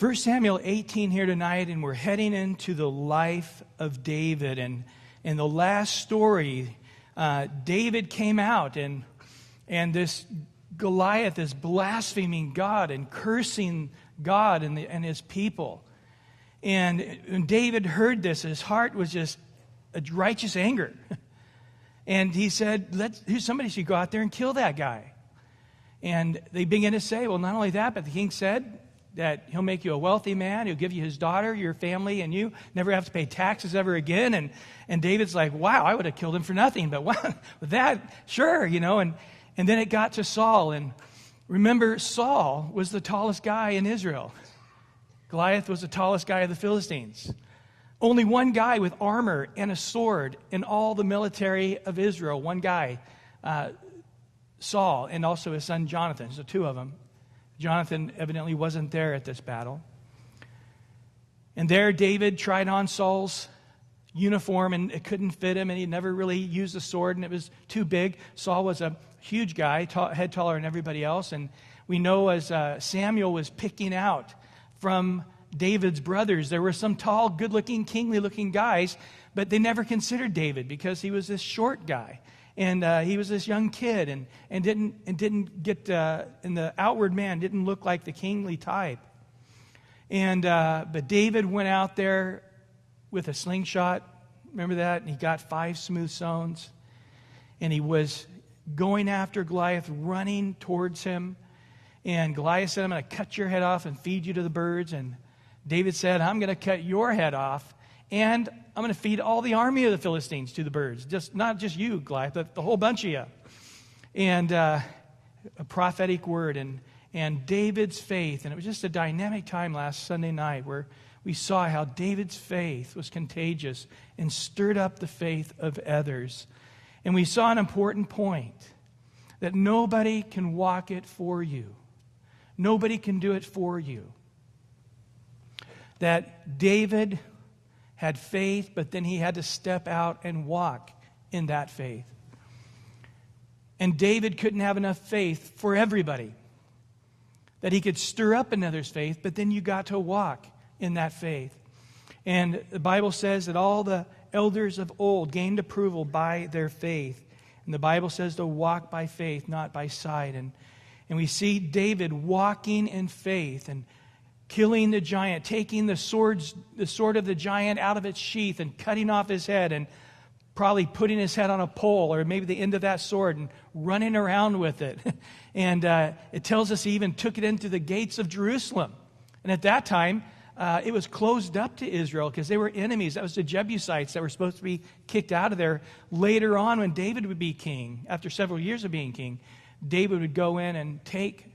1 Samuel 18 here tonight, and we're heading into the life of David. And in the last story, David came out, and this Goliath is blaspheming God and cursing God and his people. And when David heard this, his heart was just a righteous anger. And he said, somebody should go out there and kill that guy. And they began to say, well, not only that, but the king said that he'll make you a wealthy man, he'll give you his daughter, your family, and you never have to pay taxes ever again. And David's like, wow, I would have killed him for nothing, but with that, sure, And then it got to Saul, and remember, Saul was the tallest guy in Israel. Goliath was the tallest guy of the Philistines. Only one guy with armor and a sword in all the military of Israel, one guy, Saul, and also his son Jonathan, so two of them. Jonathan evidently wasn't there at this battle. And there David tried on Saul's uniform, and it couldn't fit him, and he never really used a sword, and it was too big. Saul was a huge guy, head taller than everybody else, and we know as Samuel was picking out from David's brothers, there were some tall, good-looking, kingly-looking guys, but they never considered David because he was this short guy. And he was this young kid, and didn't get in the outward man didn't look like the kingly type. And but David went out there with a slingshot. Remember that? And he got 5 smooth stones, and he was going after Goliath, running towards him. And Goliath said, "I'm going to cut your head off and feed you to the birds." And David said, "I'm going to cut your head off, and I'm going to feed all the army of the Philistines to the birds. Not just you, Goliath, but the whole bunch of you." And a prophetic word, and David's faith. And it was just a dynamic time last Sunday night where we saw how David's faith was contagious and stirred up the faith of others. And we saw an important point, that nobody can walk it for you. Nobody can do it for you. That David had faith, but then he had to step out and walk in that faith. And David couldn't have enough faith for everybody. That he could stir up another's faith, but then you got to walk in that faith. And the Bible says that all the elders of old gained approval by their faith. And the Bible says to walk by faith, not by sight. And we see David walking in faith and killing the giant, taking the sword of the giant out of its sheath and cutting off his head, and probably putting his head on a pole or maybe the end of that sword and running around with it. And it tells us he even took it into the gates of Jerusalem. And at that time, it was closed up to Israel because they were enemies. That was the Jebusites that were supposed to be kicked out of there. Later on, when David would be king, after several years of being king, David would go in and take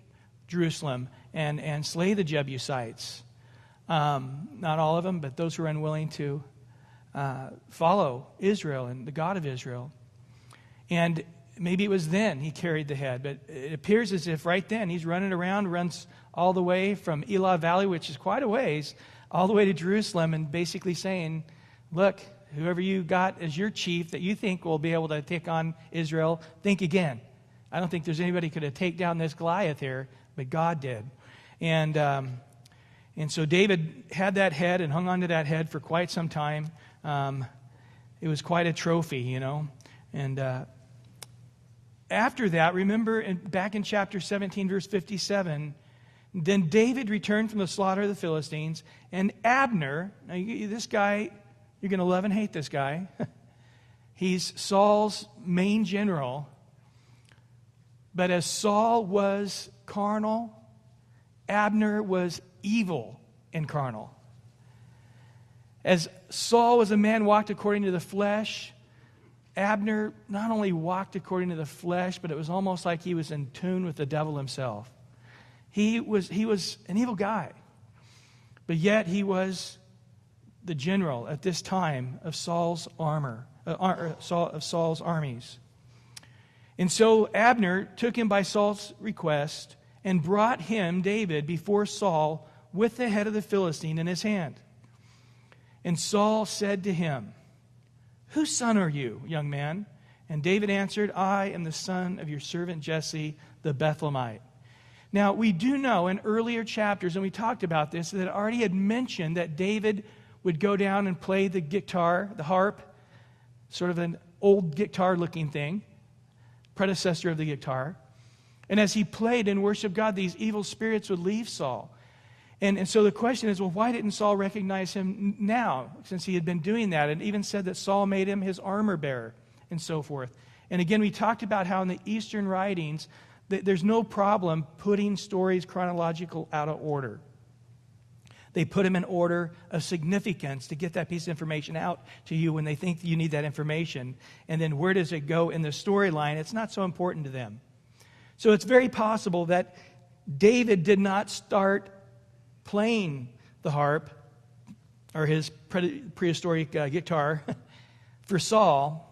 Jerusalem and slay the Jebusites. Not all of them, but those who were unwilling to follow Israel and the God of Israel. And maybe it was then he carried the head, but it appears as if right then he's running around, runs all the way from Elah Valley, which is quite a ways, all the way to Jerusalem, and basically saying, look, whoever you got as your chief that you think will be able to take on Israel, think again. I don't think there's anybody who could have taken down this Goliath here, but God did. And so David had that head and hung on to that head for quite some time. It was quite a trophy, And after that, remember back in chapter 17, verse 57, then David returned from the slaughter of the Philistines, and Abner, now this guy, you're going to love and hate this guy. He's Saul's main general. But as Saul was carnal, Abner was evil and carnal. As Saul was a man walked according to the flesh, Abner not only walked according to the flesh, but it was almost like he was in tune with the devil himself. He was an evil guy, but yet he was the general at this time of Saul's Saul's armies. And so Abner took him by Saul's request and brought him, David, before Saul with the head of the Philistine in his hand. And Saul said to him, "Whose son are you, young man?" And David answered, "I am the son of your servant Jesse the Bethlehemite." Now, we do know in earlier chapters, and we talked about this, that it already had mentioned that David would go down and play the guitar, the harp, sort of an old guitar-looking thing, predecessor of the guitar. And as he played and worshiped God, these evil spirits would leave Saul. And so the question is, well, why didn't Saul recognize him now, since he had been doing that? And even said that Saul made him his armor bearer and so forth. And again, we talked about how in the Eastern writings, there's no problem putting stories chronological out of order. They put them in order of significance to get that piece of information out to you when they think you need that information. And then where does it go in the storyline? It's not so important to them. So it's very possible that David did not start playing the harp or his prehistoric guitar for Saul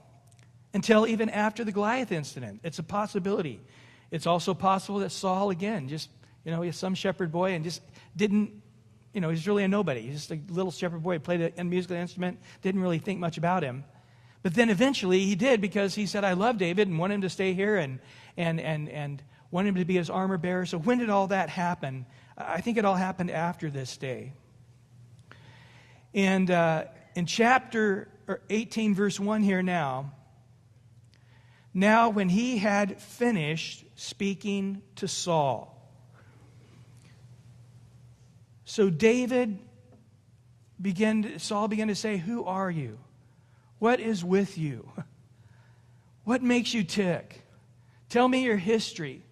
until even after the Goliath incident. It's a possibility. It's also possible that Saul, again, just, he's some shepherd boy and just didn't, he's really a nobody. He's just a little shepherd boy, played a musical instrument, didn't really think much about him. But then eventually he did, because he said, I love David and want him to stay here and want him to be his armor bearer. So when did all that happen? I think it all happened after this day. And in chapter 18, verse 1 here now when he had finished speaking to Saul. So Saul began to say, who are you? What is with you? What makes you tick? Tell me your history.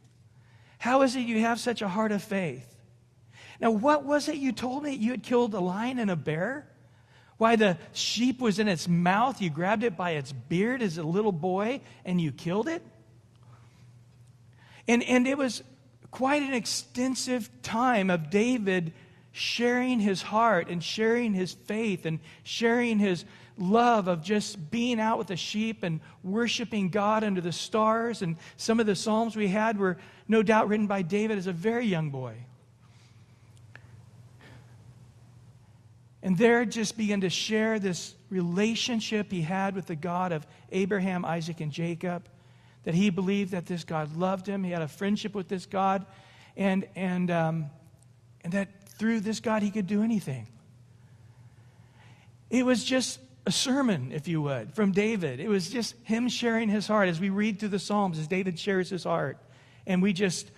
How is it you have such a heart of faith? Now, what was it you told me? You had killed a lion and a bear? Why, the sheep was in its mouth. You grabbed it by its beard as a little boy and you killed it? And it was quite an extensive time of David sharing his heart and sharing his faith and sharing his love of just being out with the sheep and worshiping God under the stars. And some of the Psalms we had were no doubt written by David as a very young boy. And there just began to share this relationship he had with the God of Abraham, Isaac, and Jacob, that he believed that this God loved him. He had a friendship with this God, and that through this God he could do anything. It was just a sermon, if you would, from David. It was just him sharing his heart as we read through the Psalms, as David shares his heart. And we just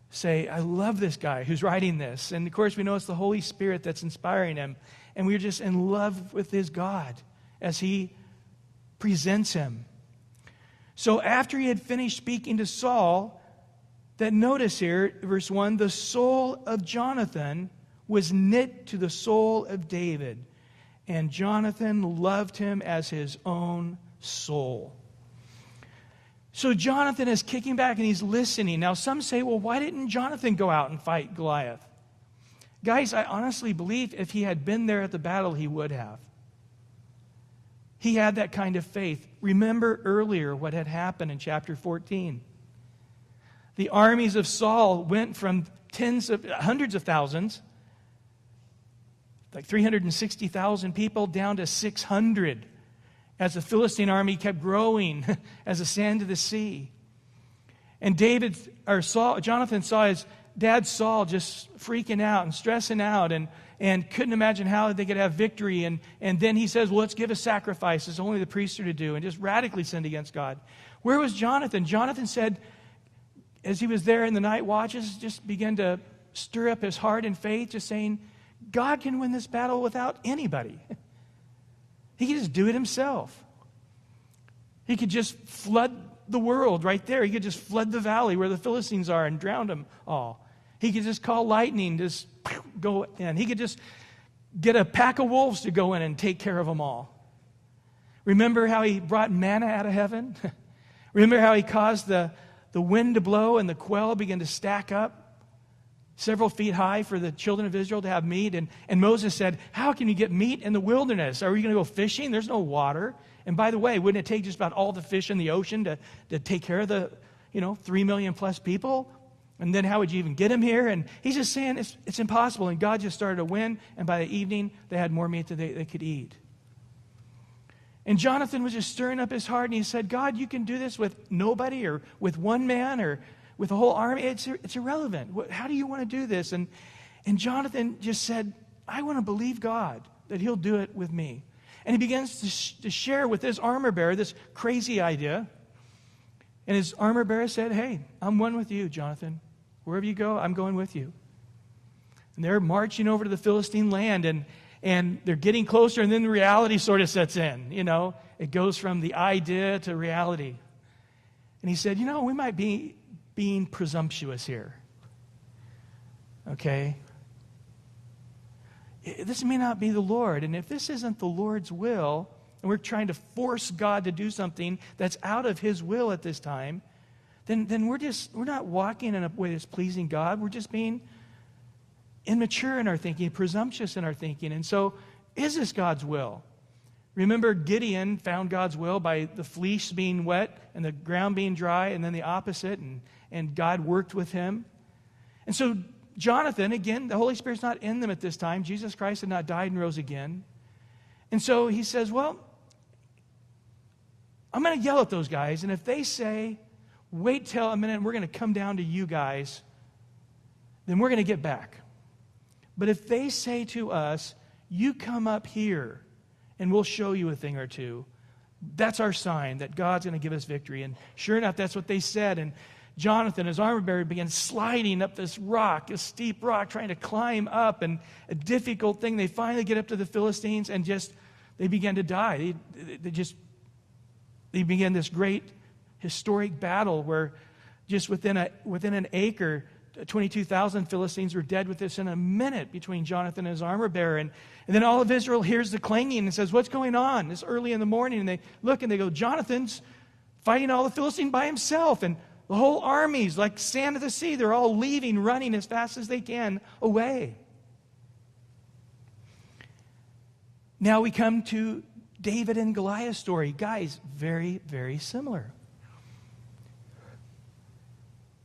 say, I love this guy who's writing this. And of course we know it's the Holy Spirit that's inspiring him. And we're just in love with his God as he presents him. So after he had finished speaking to Saul, that notice here, verse 1, the soul of Jonathan was knit to the soul of David, and Jonathan loved him as his own soul. So Jonathan is kicking back and he's listening. Now some say, well, why didn't Jonathan go out and fight Goliath? Guys, I honestly believe if he had been there at the battle, he would have. He had that kind of faith. Remember earlier what had happened in chapter 14. The armies of Saul went from hundreds of thousands, like 360,000 people, down to 600 as the Philistine army kept growing as the sand of the sea. And Jonathan saw his dad Saul just freaking out and stressing out and couldn't imagine how they could have victory. And then he says, well, let's give a sacrifice. It's only the priests are to do, and just radically sinned against God. Where was Jonathan? Jonathan said, as he was there in the night watches, just began to stir up his heart in faith, just saying, God can win this battle without anybody. He could just do it himself. He could just flood the world right there. He could just flood the valley where the Philistines are and drown them all. He could just call lightning, just go in. He could just get a pack of wolves to go in and take care of them all. Remember how he brought manna out of heaven? Remember how he caused the wind to blow and the quail began to stack up several feet high for the children of Israel to have meat? And Moses said, how can you get meat in the wilderness? Are we going to go fishing? There's no water. And by the way, wouldn't it take just about all the fish in the ocean to take care of the 3 million plus people? And then how would you even get them here? And he's just saying it's impossible. And God just started to win. And by the evening, they had more meat than they could eat. And Jonathan was just stirring up his heart. And he said, God, you can do this with nobody, or with one man, or with a whole army, it's irrelevant. How do you want to do this? And Jonathan just said, I want to believe God that he'll do it with me. And he begins to share with his armor bearer this crazy idea. And his armor bearer said, hey, I'm one with you, Jonathan. Wherever you go, I'm going with you. And they're marching over to the Philistine land, and they're getting closer, and then the reality sort of sets in. It goes from the idea to reality. And he said, we might be being presumptuous here. Okay? This may not be the Lord. And if this isn't the Lord's will, and we're trying to force God to do something that's out of his will at this time, then we're not walking in a way that's pleasing God. We're just being immature in our thinking, presumptuous in our thinking. And so, is this God's will? Remember, Gideon found God's will by the fleece being wet and the ground being dry, and then the opposite, and God worked with him. And so Jonathan, again, the Holy Spirit's not in them at this time. Jesus Christ had not died and rose again. And so he says, well, I'm going to yell at those guys, and if they say, wait till a minute, and we're going to come down to you guys, then we're going to get back. But if they say to us, you come up here, and we'll show you a thing or two, that's our sign that God's going to give us victory. And sure enough, that's what they said. And Jonathan, his armor bearer, began sliding up this rock, a steep rock, trying to climb up, and a difficult thing. They finally get up to the Philistines, and they began to die. They began this great historic battle where just within an acre, 22,000 Philistines were dead within a minute between Jonathan and his armor bearer. And then all of Israel hears the clanging and says, what's going on? It's early in the morning, and they look and they go, Jonathan's fighting all the Philistines by himself. And the whole army's like sand of the sea. They're all leaving, running as fast as they can away. Now we come to David and Goliath's story. Guys, very, very similar.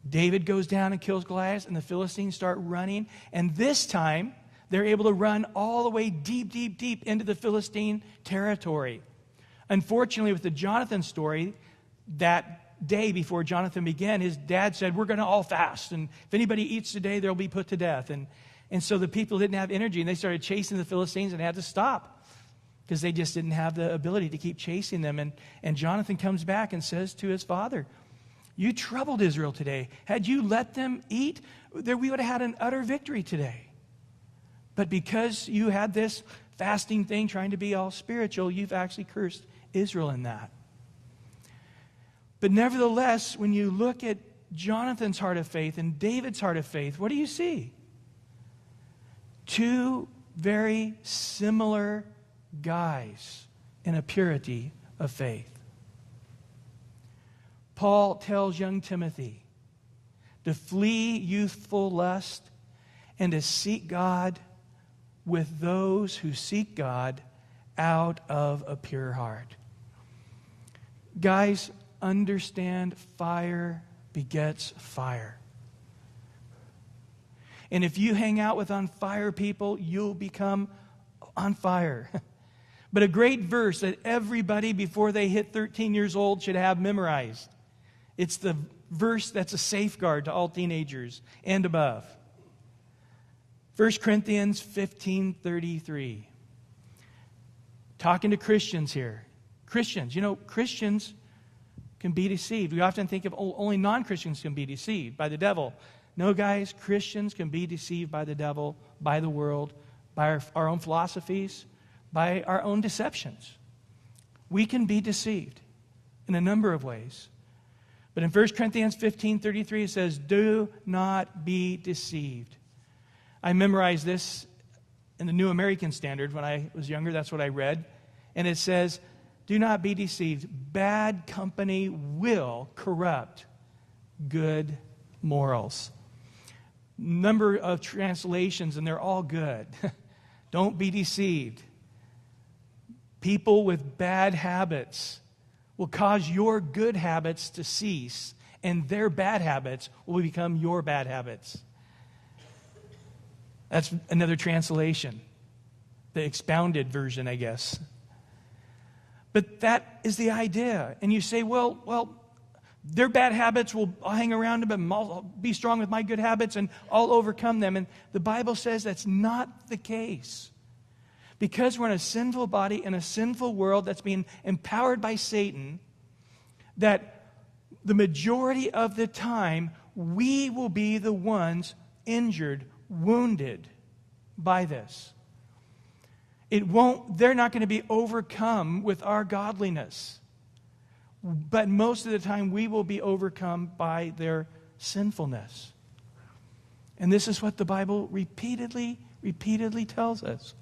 David goes down and kills Goliath, and the Philistines start running. And this time, they're able to run all the way deep, deep, deep into the Philistine territory. Unfortunately, with the Jonathan story, that day before Jonathan began, his dad said, we're going to all fast. And if anybody eats today, they'll be put to death. And so the people didn't have energy, and they started chasing the Philistines and had to stop because they just didn't have the ability to keep chasing them. And Jonathan comes back and says to his father, you troubled Israel today. Had you let them eat, we would have had an utter victory today. But because you had this fasting thing, trying to be all spiritual, you've actually cursed Israel in that. But nevertheless, when you look at Jonathan's heart of faith and David's heart of faith, what do you see? Two very similar guys in a purity of faith. Paul tells young Timothy to flee youthful lust and to seek God with those who seek God out of a pure heart. Guys, understand fire begets fire. And if you hang out with on fire people, you'll become on fire. But a great verse that everybody before they hit 13 years old should have memorized. It's the verse that's a safeguard to all teenagers and above. 1 Corinthians 15:33. Talking to Christians here. Christians, Christians can be deceived. We often think of only non-Christians can be deceived by the devil. No, guys, Christians can be deceived by the devil, by the world, by our own philosophies, by our own deceptions. We can be deceived in a number of ways. But in 1 Corinthians 15:33 it says, do not be deceived. I memorized this in the New American Standard when I was younger. That's what I read. And it says, do not be deceived. Bad company will corrupt good morals. Number of translations, and they're all good. Don't be deceived. People with bad habits will cause your good habits to cease, and their bad habits will become your bad habits. That's another translation, the expounded version, I guess. But that is the idea. And you say, well, Their bad habits will hang around them, and I'll be strong with my good habits, and I'll overcome them. And the Bible says that's not the case. Because we're in a sinful body, in a sinful world that's being empowered by Satan, that the majority of the time, we will be the ones injured, wounded by this. They're not going to be overcome with our godliness. But most of the time, we will be overcome by their sinfulness. And this is what the Bible repeatedly tells us.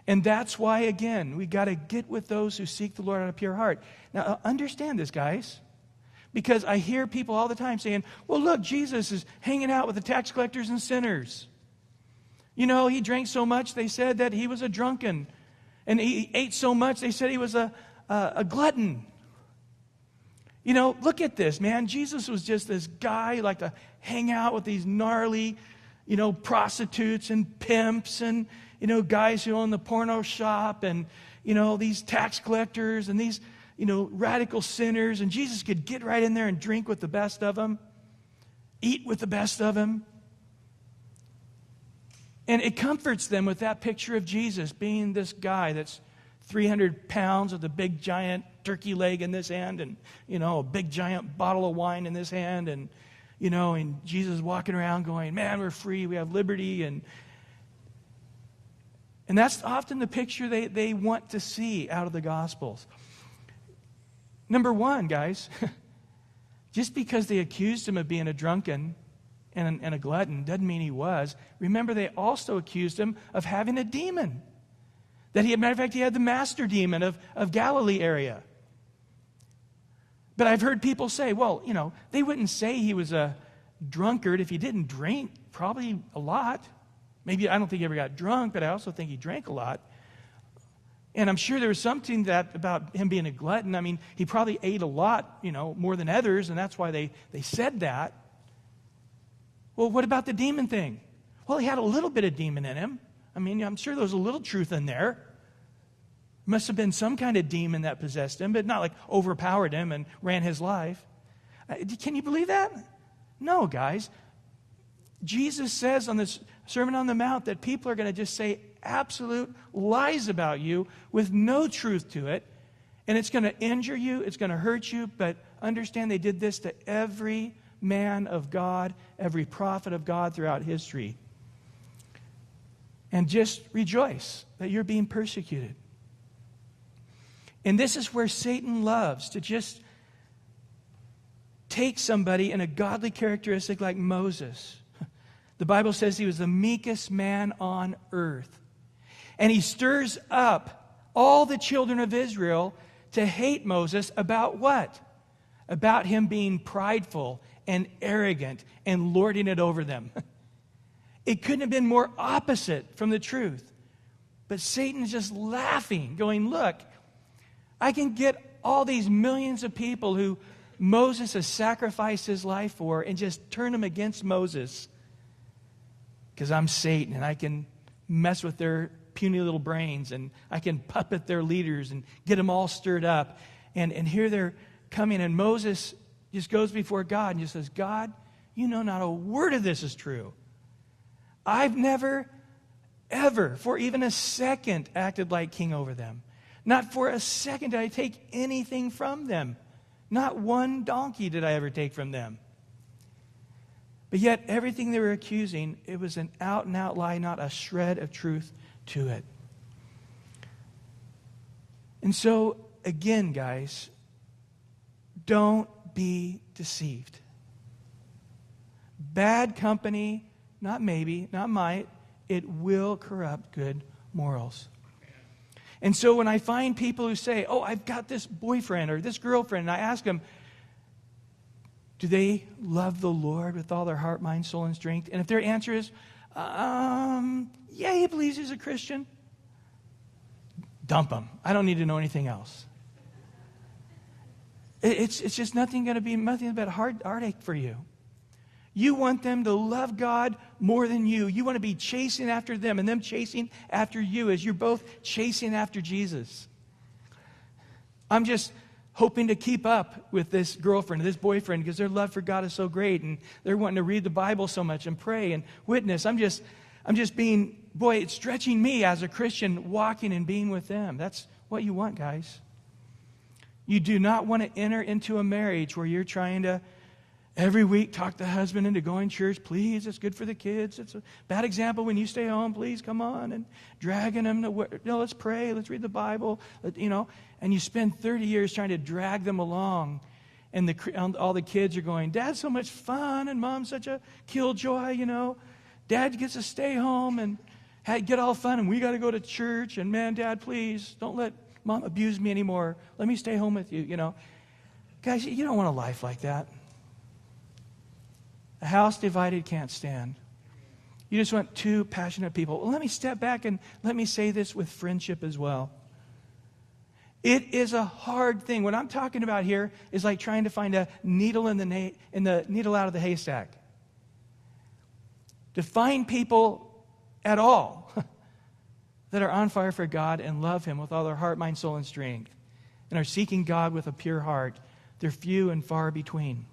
And that's why, again, we got to get with those who seek the Lord out of pure heart. Now, understand this, guys. Because I hear people all the time saying, well, look, Jesus is hanging out with the tax collectors and sinners. You know, he drank so much, they said that he was a drunken. And he ate so much, they said he was a glutton. You know, look at this, man. Jesus was just this guy who liked to hang out with these gnarly, prostitutes and pimps and, guys who own the porno shop and, these tax collectors and these, radical sinners. And Jesus could get right in there and drink with the best of them, eat with the best of them. And it comforts them with that picture of Jesus being this guy that's 300 pounds with a big giant turkey leg in this hand and, a big giant bottle of wine in this hand and, and Jesus walking around going, man, we're free, we have liberty. And that's often the picture they want to see out of the Gospels. Number one, guys, just because they accused him of being a drunken and a glutton doesn't mean he was. Remember, they also accused him of having a demon. Matter of fact, he had the master demon of Galilee area. But I've heard people say, well, they wouldn't say he was a drunkard if he didn't drink probably a lot. Maybe, I don't think he ever got drunk, but I also think he drank a lot. And I'm sure there was something about him being a glutton. I mean, he probably ate a lot, more than others, and that's why they said that. Well, what about the demon thing? Well, he had a little bit of demon in him. I mean, I'm sure there was a little truth in there. Must have been some kind of demon that possessed him, but not like overpowered him and ran his life. Can you believe that? No, guys. Jesus says on this Sermon on the Mount that people are going to just say absolute lies about you with no truth to it, and it's going to injure you, it's going to hurt you, but understand they did this to every man of God, every prophet of God throughout history. And just rejoice that you're being persecuted. And this is where Satan loves to just take somebody in a godly characteristic like Moses. The Bible says he was the meekest man on earth. And he stirs up all the children of Israel to hate Moses about what? About him being prideful and arrogant and lording it over them. It couldn't have been more opposite from the truth. But Satan's just laughing, going, look, I can get all these millions of people who Moses has sacrificed his life for and just turn them against Moses because I'm Satan and I can mess with their puny little brains and I can puppet their leaders and get them all stirred up. And here they're coming and Moses just goes before God and just says, God, you know not a word of this is true. I've never, ever, for even a second, acted like king over them. Not for a second did I take anything from them. Not one donkey did I ever take from them. But yet, everything they were accusing, it was an out-and-out lie, not a shred of truth to it. And so, again, guys, don't be deceived. Bad company, not maybe, not might, it will corrupt good morals. And so when I find people who say, oh, I've got this boyfriend or this girlfriend, and I ask them, do they love the Lord with all their heart, mind, soul, and strength? And if their answer is, yeah, he believes he's a Christian, dump them. I don't need to know anything else. It's just nothing but heartache for you. You want them to love God more than you. You want to be chasing after them and them chasing after you as you're both chasing after Jesus. I'm just hoping to keep up with this girlfriend or this boyfriend because their love for God is so great and they're wanting to read the Bible so much and pray and witness. I'm just being, boy, it's stretching me as a Christian walking and being with them. That's what you want, guys. You do not want to enter into a marriage where you're trying to every week talk the husband into going to church. Please, it's good for the kids. It's a bad example when you stay home. Please, come on. And dragging them to, no, let's pray. Let's read the Bible. And you spend 30 years trying to drag them along. And all the kids are going, Dad's so much fun and Mom's such a killjoy, Dad gets to stay home and get all fun and we got to go to church. And man, Dad, please don't let Mom abuse me anymore. Let me stay home with you, Guys, you don't want a life like that. A house divided can't stand. You just want two passionate people. Well, let me step back and let me say this with friendship as well. It is a hard thing. What I'm talking about here is like trying to find a needle in the needle out of the haystack. To find people at all that are on fire for God and love Him with all their heart, mind, soul, and strength, and are seeking God with a pure heart, they're few and far between.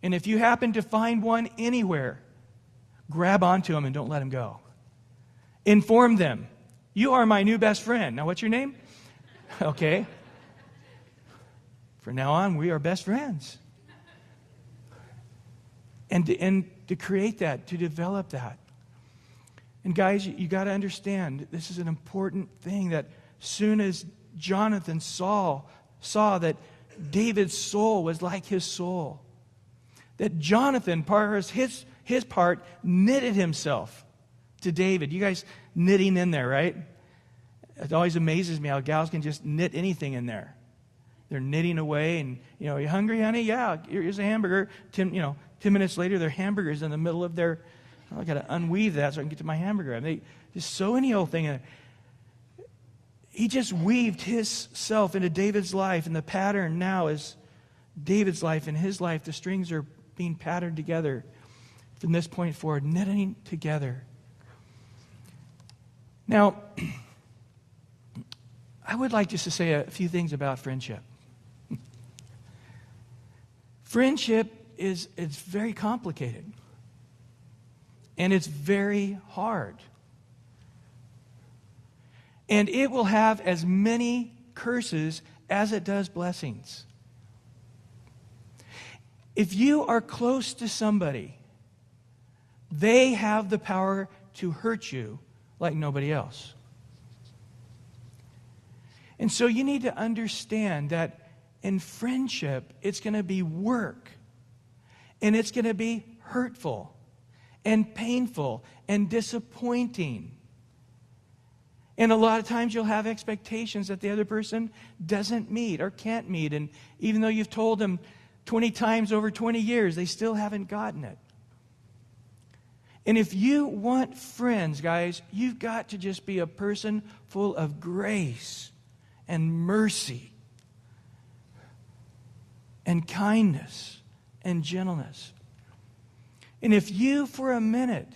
And if you happen to find one anywhere, grab onto them and don't let them go. Inform them. You are my new best friend. Now, what's your name? Okay. From now on, we are best friends. And to create that, to develop that. And guys, you got to understand, this is an important thing that soon as Jonathan saw that David's soul was like his soul, that Jonathan, his part, knitted himself to David. You guys knitting in there, right? It always amazes me how gals can just knit anything in there. They're knitting away and, are you hungry, honey? Yeah, here's a hamburger. 10 minutes later, their hamburger's in the middle of their, I got to unweave that so I can get to my hamburger. And they just sew any old thing in there. He just weaved his self into David's life, and the pattern now is David's life and his life. The strings are being patterned together from this point forward, knitting together. Now, I would like just to say a few things about friendship. Friendship it's very complicated. And it's very hard. And it will have as many curses as it does blessings. If you are close to somebody, they have the power to hurt you like nobody else. And so you need to understand that in friendship, it's going to be work. And it's going to be hurtful and painful and disappointing. And a lot of times you'll have expectations that the other person doesn't meet or can't meet. And even though you've told them 20 times over 20 years, they still haven't gotten it. And if you want friends, guys, you've got to just be a person full of grace and mercy and kindness and gentleness. And if you, for a minute,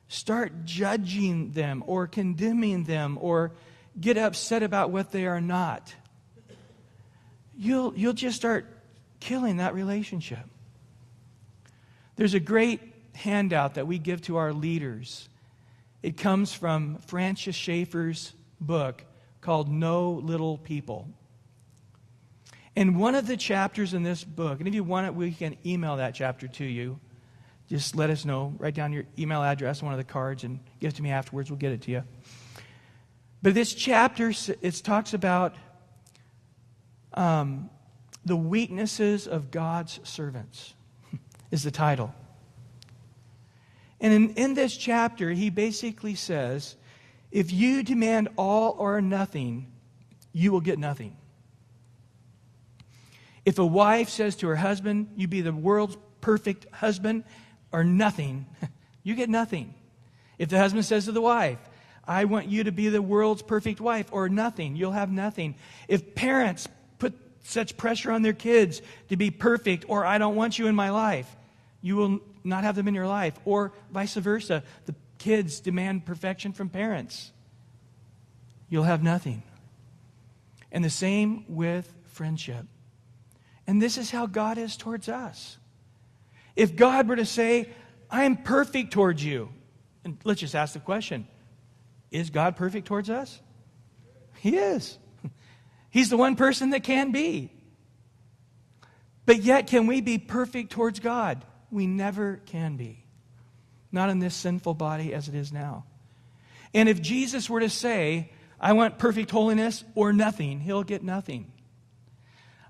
start judging them or condemning them or get upset about what they are not, you'll just start killing that relationship. There's a great handout that we give to our leaders. It comes from Francis Schaeffer's book called No Little People. And one of the chapters in this book, and if you want it, we can email that chapter to you. Just let us know. Write down your email address on one of the cards and give it to me afterwards. We'll get it to you. But this chapter, it talks about the weaknesses of God's servants, is the title. And in this chapter, he basically says, if you demand all or nothing, you will get nothing. If a wife says to her husband, you be the world's perfect husband, or nothing, you get nothing. If the husband says to the wife, I want you to be the world's perfect wife, or nothing, you'll have nothing. If parents put such pressure on their kids to be perfect, or I don't want you in my life, you will not have them in your life. Or vice versa, the kids demand perfection from parents, you'll have nothing. And the same with friendship. And this is how God is towards us. If God were to say, I am perfect towards you, and let's just ask the question, is God perfect towards us? He is. He's the one person that can be. But yet, can we be perfect towards God? We never can be. Not in this sinful body as it is now. And if Jesus were to say, I want perfect holiness or nothing, He'll get nothing.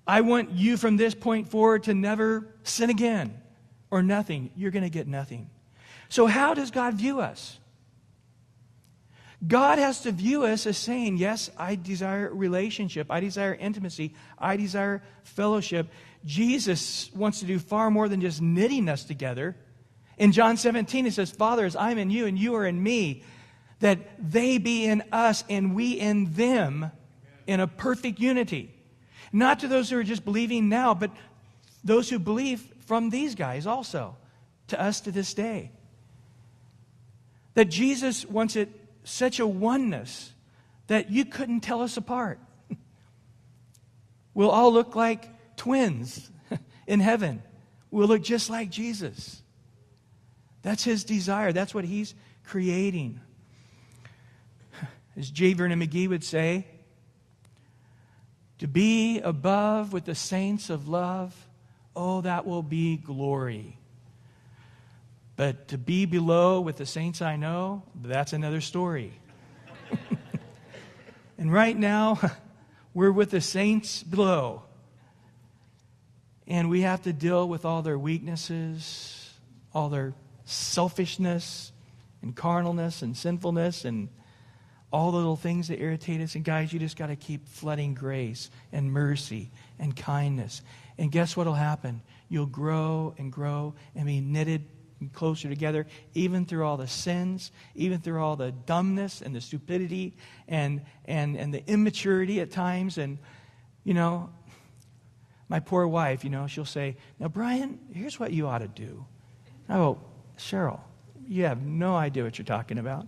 I want you from this point forward to never sin again or nothing. You're going to get nothing. So how does God view us? God has to view us as saying, yes, I desire relationship. I desire intimacy. I desire fellowship. Jesus wants to do far more than just knitting us together. In John 17, He says, Father, as I'm in you and you are in me, that they be in us and we in them in a perfect unity. Not to those who are just believing now, but those who believe from these guys also, to us to this day. That Jesus wants it such a oneness that you couldn't tell us apart. We'll all look like twins in heaven. We'll look just like Jesus. That's His desire. That's what He's creating. As J. Vernon McGee would say, to be above with the saints of love, oh, that will be glory. But to be below with the saints I know, that's another story. And right now, we're with the saints below. And we have to deal with all their weaknesses, all their selfishness and carnalness and sinfulness and all the little things that irritate us. And guys, you just got to keep flooding grace and mercy and kindness. And guess what will happen? You'll grow and grow and be knitted closer together, even through all the sins, even through all the dumbness and the stupidity and the immaturity at times. And, you know, my poor wife, you know, she'll say, now, Bryan, here's what you ought to do. I go, Cheryl, you have no idea what you're talking about.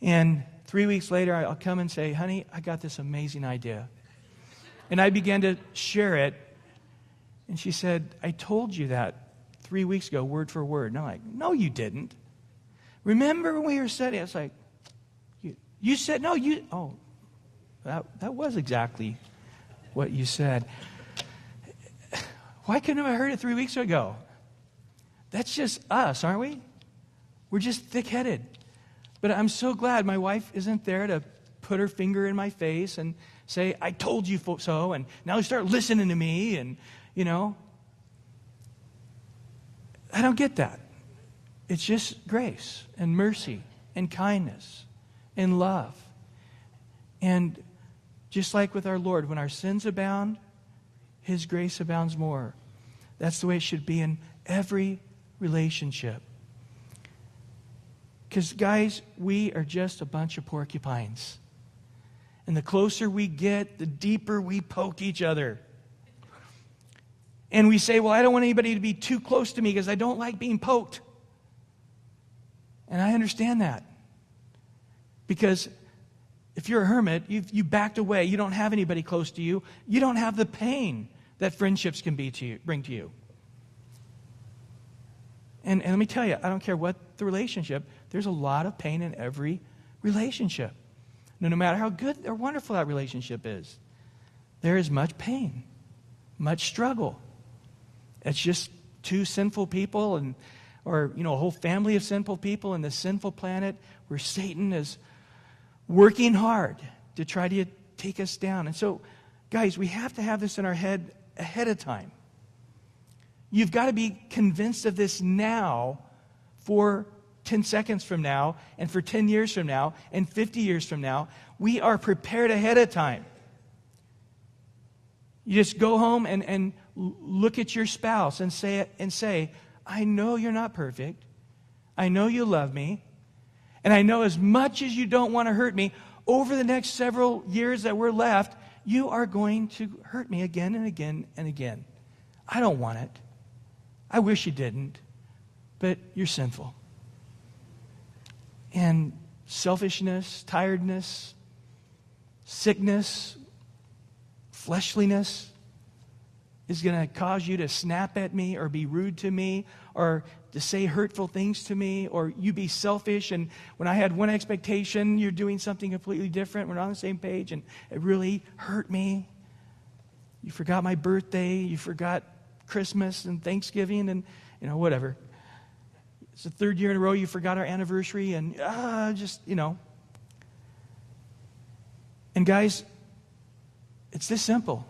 And 3 weeks later, I'll come and say, honey, I got this amazing idea. And I began to share it. And she said, I told you that 3 weeks ago, word for word. And I'm like, no, you didn't. Remember when we were studying? It's like, you said, no, you, oh, that was exactly what you said. Why couldn't I have heard it 3 weeks ago? That's just us, aren't we? We're just thick-headed. But I'm so glad my wife isn't there to put her finger in my face and say, I told you so, and now you start listening to me, and, you know. I don't get that. It's just grace and mercy and kindness and love. And just like with our Lord, when our sins abound, His grace abounds more. That's the way it should be in every relationship. Because, guys, we are just a bunch of porcupines. And the closer we get, the deeper we poke each other. And we say, well, I don't want anybody to be too close to me because I don't like being poked. And I understand that. Because if you're a hermit, you backed away. You don't have anybody close to you. You don't have the pain that friendships can bring to you. And let me tell you, I don't care what the relationship, there's a lot of pain in every relationship. No matter how good or wonderful that relationship is, there is much pain, much struggle. It's just two sinful people or a whole family of sinful people in this sinful planet where Satan is working hard to try to take us down. And so, guys, we have to have this in our head ahead of time. You've got to be convinced of this now for 10 seconds from now and for 10 years from now and 50 years from now. We are prepared ahead of time. You just go home and look at your spouse and say, I know you're not perfect. I know you love me. And I know as much as you don't want to hurt me, over the next several years that we're left, you are going to hurt me again and again and again. I don't want it. I wish you didn't, but you're sinful. And selfishness, tiredness, sickness, fleshliness is going to cause you to snap at me or be rude to me or to say hurtful things to me, or you be selfish, and when I had one expectation, you're doing something completely different. We're not on the same page, and it really hurt me. You forgot my birthday. You forgot Christmas and Thanksgiving and, whatever. It's the third year in a row you forgot our anniversary, and And guys, it's this simple.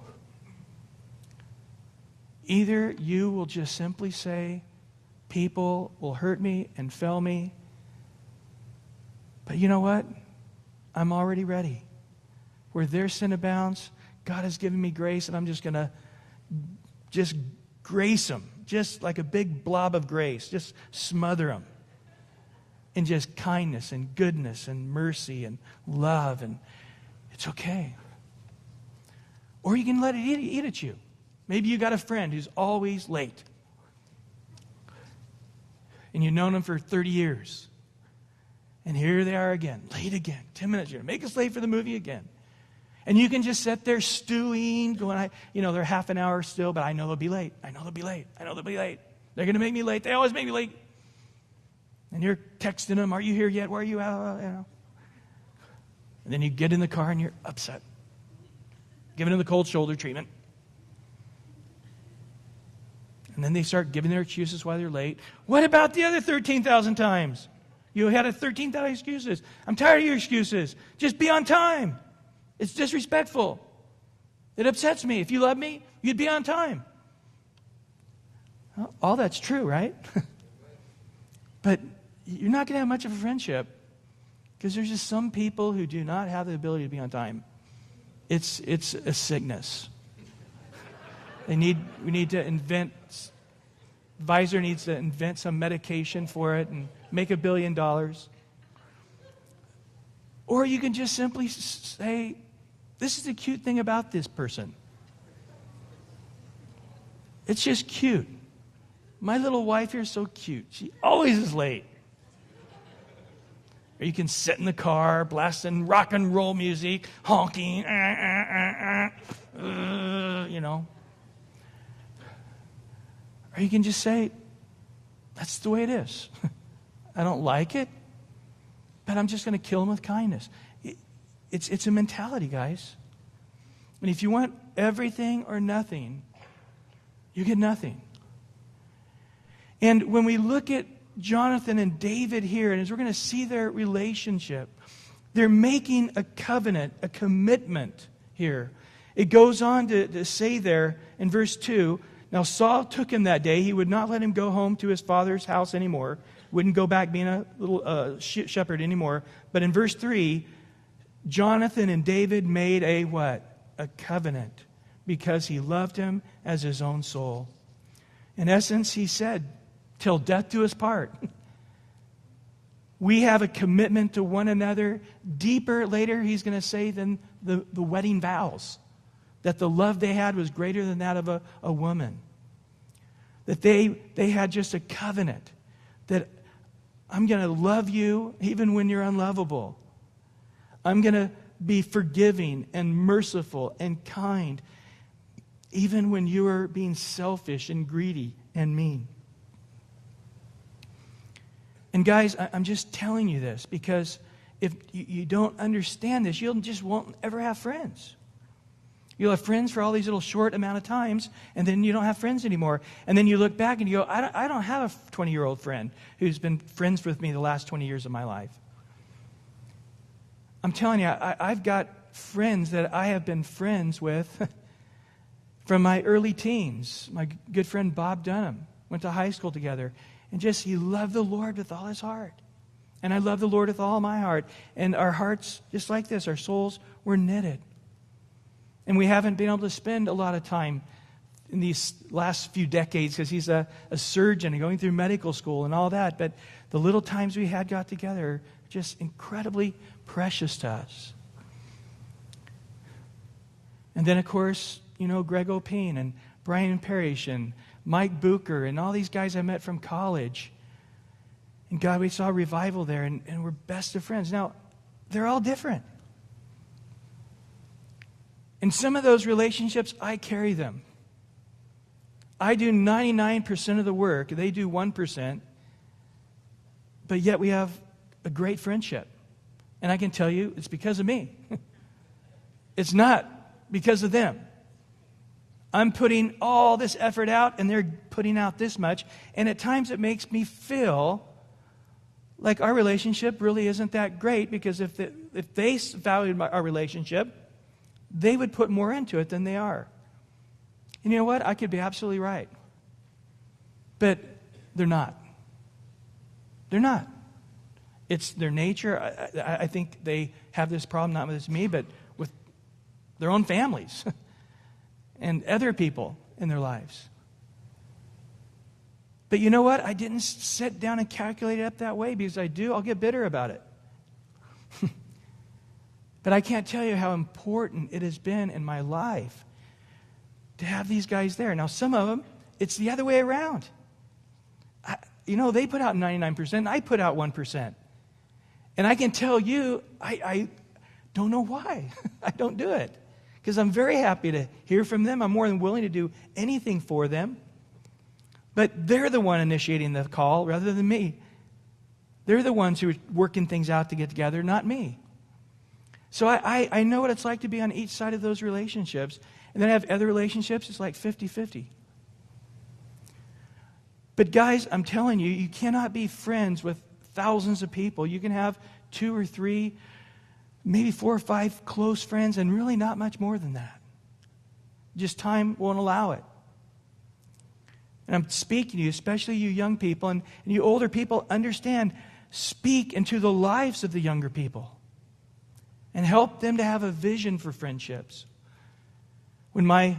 Either you will just simply say, people will hurt me and fail me, but you know what? I'm already ready. Where their sin abounds, God has given me grace, and I'm just going to grace them, just like a big blob of grace, just smother them in just kindness and goodness and mercy and love, and it's okay. Or you can let it eat at you. Maybe you got a friend who's always late, and you've known them for 30 years. And here they are again, late again, 10 minutes. You're going to make us late for the movie again. And you can just sit there stewing, going, they're half an hour still, but I know they'll be late. I know they'll be late. I know they'll be late. They're going to make me late. They always make me late. And you're texting them, are you here yet? Where are you? And then you get in the car and you're upset. Giving them the cold shoulder treatment. And then they start giving their excuses why they're late. What about the other 13,000 times? You had 13,000 excuses. I'm tired of your excuses. Just be on time. It's disrespectful. It upsets me. If you love me, you'd be on time. Well, all that's true, right? But you're not going to have much of a friendship because there's just some people who do not have the ability to be on time. It's a sickness. We need to invent, Visor needs to invent some medication for it and make $1 billion. Or you can just simply say, this is the cute thing about this person. It's just cute. My little wife here is so cute. She always is late. Or you can sit in the car, blasting rock and roll music, honking, Or you can just say, that's the way it is. I don't like it, but I'm just going to kill them with kindness. It's a mentality, guys. And if you want everything or nothing, you get nothing. And when we look at Jonathan and David here, and as we're going to see their relationship, they're making a covenant, a commitment here. It goes on to say there in verse 2, now Saul took him that day. He would not let him go home to his father's house anymore. Wouldn't go back being a little shepherd anymore. But in verse 3, Jonathan and David made a what? A covenant, because he loved him as his own soul. In essence, he said, till death do us part. We have a commitment to one another deeper later, he's going to say, than the wedding vows. That the love they had was greater than that of a woman. That they had just a covenant. That I'm going to love you even when you're unlovable. I'm going to be forgiving and merciful and kind even when you are being selfish and greedy and mean. And guys, I'm just telling you this because if you don't understand this, you just won't ever have friends. You'll have friends for all these little short amount of times, and then you don't have friends anymore. And then you look back and you go, I don't have a 20-year-old friend who's been friends with me the last 20 years of my life. I'm telling you, I've got friends that I have been friends with from my early teens. My good friend Bob Dunham went to high school together. And he loved the Lord with all his heart. And I love the Lord with all my heart. And our hearts, just like this, our souls were knitted. And we haven't been able to spend a lot of time in these last few decades because he's a surgeon and going through medical school and all that. But the little times we had got together are just incredibly precious to us. And then, of course, Greg O'Peen and Bryan Parrish and Mike Bucher and all these guys I met from college. And God, we saw revival there and we're best of friends. Now, they're all different. And some of those relationships, I carry them. I do 99% of the work. They do 1%. But yet we have a great friendship. And I can tell you, it's because of me. It's not because of them. I'm putting all this effort out, and they're putting out this much. And at times it makes me feel like our relationship really isn't that great, because if they valued our relationship, they would put more into it than they are. And you know what? I could be absolutely right. But they're not. They're not. It's their nature. I think they have this problem, not with me, but with their own families and other people in their lives. But you know what? I didn't sit down and calculate it up that way, because I'll get bitter about it. But I can't tell you how important it has been in my life to have these guys there. Now, some of them, it's the other way around. They put out 99%, and I put out 1%. And I can tell you, I don't know why. I don't do it. Because I'm very happy to hear from them. I'm more than willing to do anything for them. But they're the one initiating the call rather than me. They're the ones who are working things out to get together, not me. So I know what it's like to be on each side of those relationships. And then I have other relationships, it's like 50-50. But guys, I'm telling you, you cannot be friends with thousands of people. You can have 2 or 3, maybe 4 or 5 close friends, and really not much more than that. Just time won't allow it. And I'm speaking to you, especially you young people, and you older people, understand, speak into the lives of the younger people and help them to have a vision for friendships. When my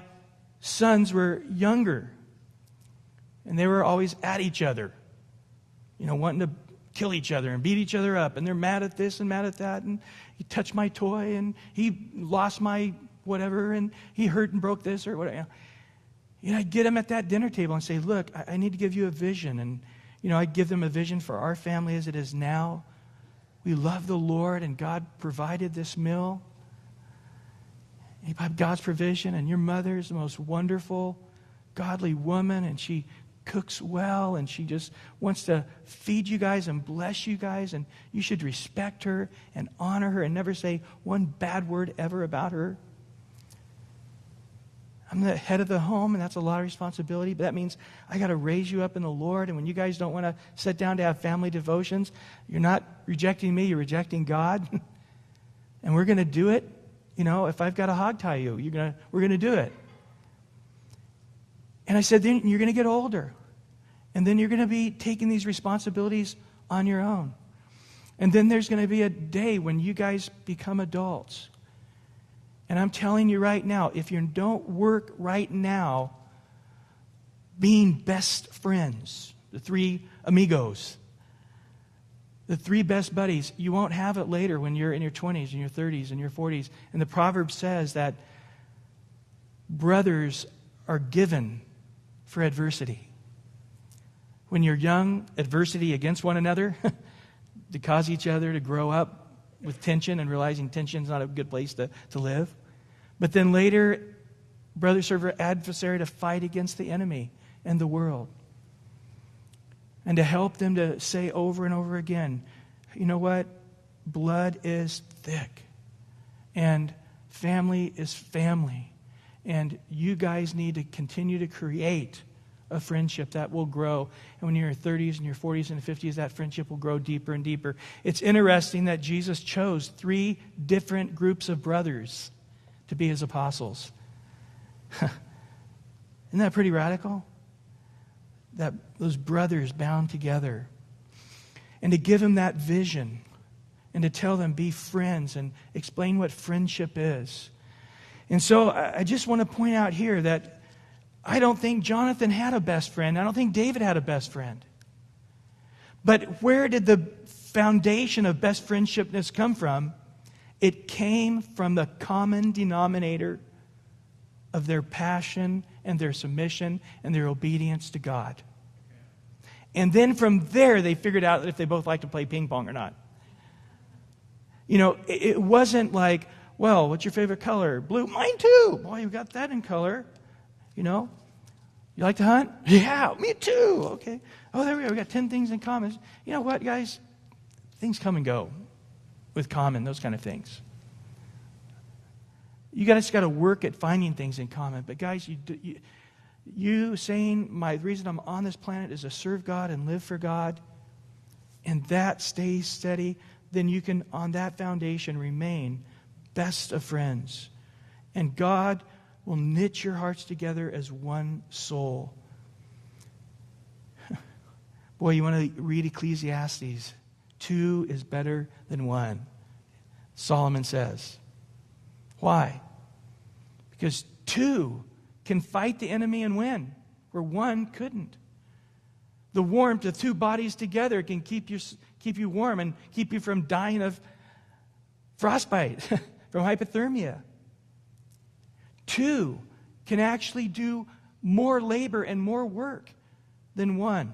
sons were younger, and they were always at each other, wanting to kill each other and beat each other up, and they're mad at this and mad at that, and he touched my toy, and he lost my whatever, and he hurt and broke this or whatever. I'd get them at that dinner table and say, look, I need to give you a vision. And, I'd give them a vision for our family as it is now. We love the Lord, and God provided this meal. You have God's provision, and your mother is the most wonderful, godly woman, and she cooks well, and she just wants to feed you guys and bless you guys, and you should respect her and honor her and never say one bad word ever about her. I'm the head of the home, and that's a lot of responsibility, but that means I got to raise you up in the Lord. And when you guys don't want to sit down to have family devotions, you're not rejecting me, you're rejecting God. And we're going to do it. If I've got to hog tie you, we're going to do it. And I said, then you're going to get older. And then you're going to be taking these responsibilities on your own. And then there's going to be a day when you guys become adults. And I'm telling you right now, if you don't work right now being best friends, the 3 amigos, the 3 best buddies, you won't have it later when you're in your 20s and your 30s and your 40s. And the proverb says that brothers are given for adversity. When you're young, adversity against one another to cause each other to grow up with tension and realizing tension is not a good place to live. But then later, brother serve adversary to fight against the enemy and the world. And to help them to say over and over again, you know what? Blood is thick. And family is family. And you guys need to continue to create a friendship that will grow. And when you're in your 30s and your 40s and 50s, that friendship will grow deeper and deeper. It's interesting that Jesus chose 3 different groups of brothers to be his apostles. Isn't that pretty radical? That those brothers bound together. And to give them that vision and to tell them, be friends, and explain what friendship is. And so I just want to point out here that I don't think Jonathan had a best friend. I don't think David had a best friend. But where did the foundation of best friendshipness come from? It came from the common denominator of their passion and their submission and their obedience to God. And then from there, they figured out if they both like to play ping pong or not. It wasn't like, Well, what's your favorite color? Blue. Mine too. Boy, you got that in color. You know? You like to hunt? Yeah, me too. Okay. Oh, there we go. We got 10 things in common. You know what, guys? Things come and go with common, those kind of things. You guys got to work at finding things in common. But guys, you saying, the reason I'm on this planet is to serve God and live for God, and that stays steady, then you can, on that foundation, remain best of friends. And God will knit your hearts together as one soul. Boy, you want to read Ecclesiastes. 2 is better than 1, Solomon says. Why? Because 2 can fight the enemy and win, where 1 couldn't. The warmth of 2 bodies together can keep you warm and keep you from dying of frostbite, from hypothermia. 2 can actually do more labor and more work than 1.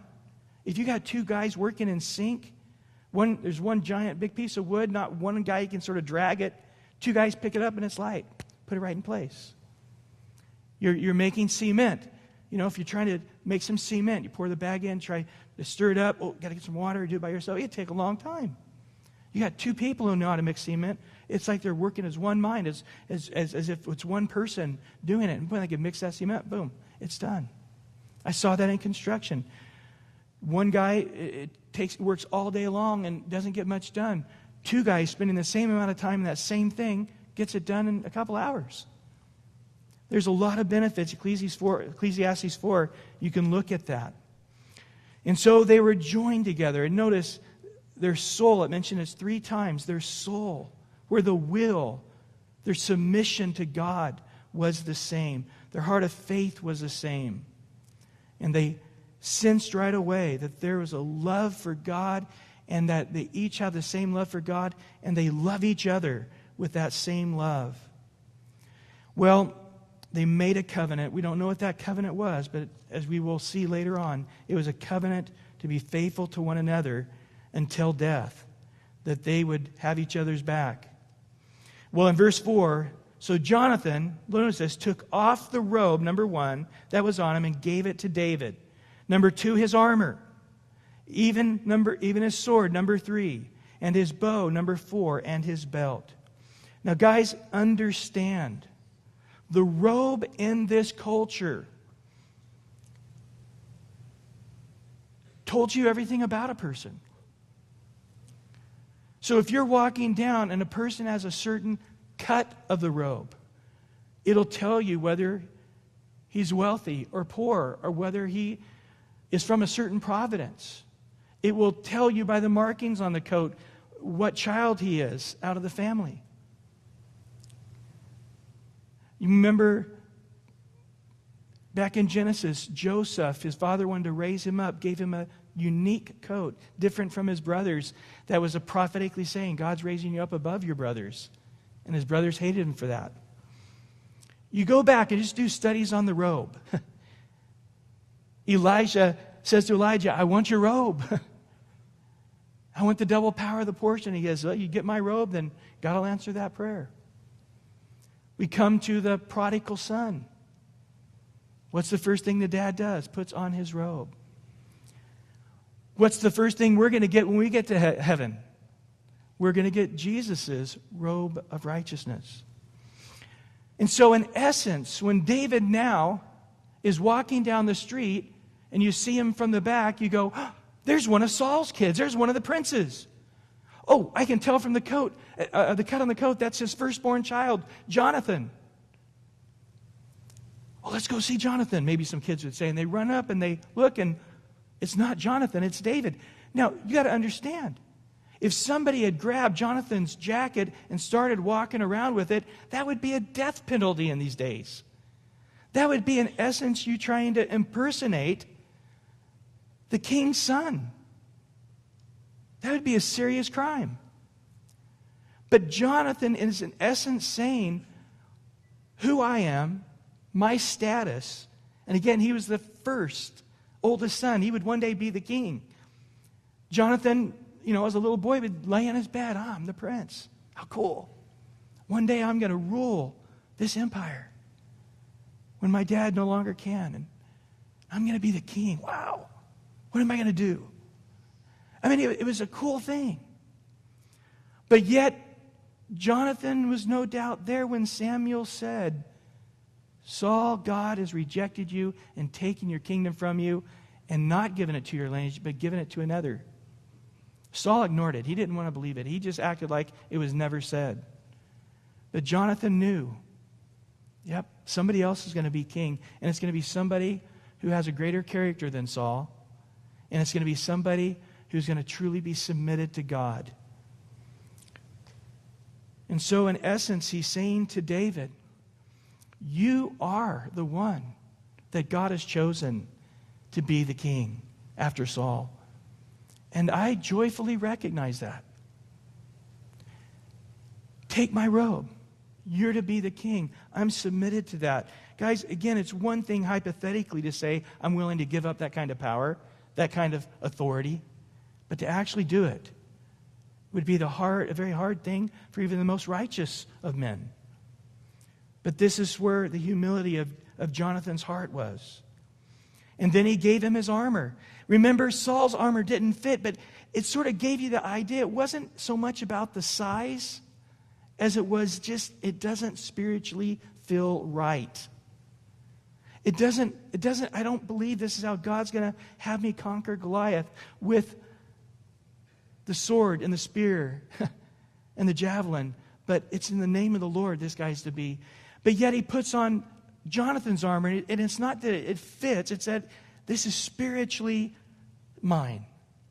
If you got 2 guys working in sync, there's one giant big piece of wood, not one guy can sort of drag it. 2 guys pick it up and it's light. Put it right in place. You're making cement. You know, if you're trying to make some cement, you pour the bag in, try to stir it up. Oh, got to get some water, do it by yourself. It'd take a long time. You got 2 people who know how to mix cement. It's like they're working as one mind, as if it's one person doing it. And when they can mix that cement, boom, it's done. I saw that in construction. One guy works all day long and doesn't get much done. 2 guys spending the same amount of time in that same thing gets it done in a couple hours. There's a lot of benefits. Ecclesiastes 4, you can look at that. And so they were joined together. And notice their soul, it mentioned this 3 times, their soul, where the will, their submission to God was the same. Their heart of faith was the same. And they sensed right away that there was a love for God and that they each have the same love for God and they love each other with that same love. Well, they made a covenant. We don't know what that covenant was, but as we will see later on, it was a covenant to be faithful to one another until death, that they would have each other's back. Well, in verse 4, so Jonathan, notice this, took off the robe, number 1, that was on him and gave it to David. Number 2, his armor. Even his sword, number 3. And his bow, number 4, and his belt. Now, guys, understand. The robe in this culture told you everything about a person. So if you're walking down and a person has a certain cut of the robe, it'll tell you whether he's wealthy or poor or whether he is from a certain providence. It will tell you by the markings on the coat what child he is out of the family. You remember back in Genesis, Joseph, his father wanted to raise him up, gave him a unique coat, different from his brothers, that was a prophetically saying, God's raising you up above your brothers. And his brothers hated him for that. You go back and just do studies on the robe. Elijah says to Elijah, I want your robe. I want the double power of the portion. He goes, well, you get my robe, then God will answer that prayer. We come to the prodigal son. What's the first thing the dad does? Puts on his robe. What's the first thing we're going to get when we get to heaven? We're going to get Jesus' robe of righteousness. And so in essence, when David now is walking down the street and you see him from the back, you go, oh, there's one of Saul's kids. There's one of the princes. Oh, I can tell from the coat, the cut on the coat, that's his firstborn child, Jonathan. Well, let's go see Jonathan, maybe some kids would say. And they run up and they look and it's not Jonathan, it's David. Now, you got to understand, if somebody had grabbed Jonathan's jacket and started walking around with it, that would be a death penalty in these days. That would be, in essence, you trying to impersonate the king's son. That would be a serious crime. But Jonathan is, in essence, saying who I am, my status. And again, he was the oldest son. He would one day be the king. Jonathan, as a little boy, would lay on his bed. I'm the prince. How cool. One day I'm going to rule this empire when my dad no longer can. And I'm going to be the king. Wow. What am I going to do? I mean, it was a cool thing. But yet, Jonathan was no doubt there when Samuel said, Saul, God has rejected you and taken your kingdom from you and not given it to your lineage, but given it to another. Saul ignored it. He didn't want to believe it. He just acted like it was never said. But Jonathan knew, yep, somebody else is going to be king, and it's going to be somebody who has a greater character than Saul, and it's going to be somebody who's going to truly be submitted to God. And so, in essence, he's saying to David, you are the one that God has chosen to be the king after Saul. And I joyfully recognize that. Take my robe. You're to be the king. I'm submitted to that. Guys, again, it's one thing hypothetically to say, I'm willing to give up that kind of power, that kind of authority. But to actually do it would be a very hard thing for even the most righteous of men. But this is where the humility of Jonathan's heart was. And then he gave him his armor. Remember, Saul's armor didn't fit, but it sort of gave you the idea. It wasn't so much about the size as it was just, it doesn't spiritually feel right. It doesn't, I don't believe this is how God's going to have me conquer Goliath with the sword and the spear and the javelin. But it's in the name of the Lord this guy's to be. But yet he puts on Jonathan's armor, and it's not that it fits. It's that this is spiritually mine.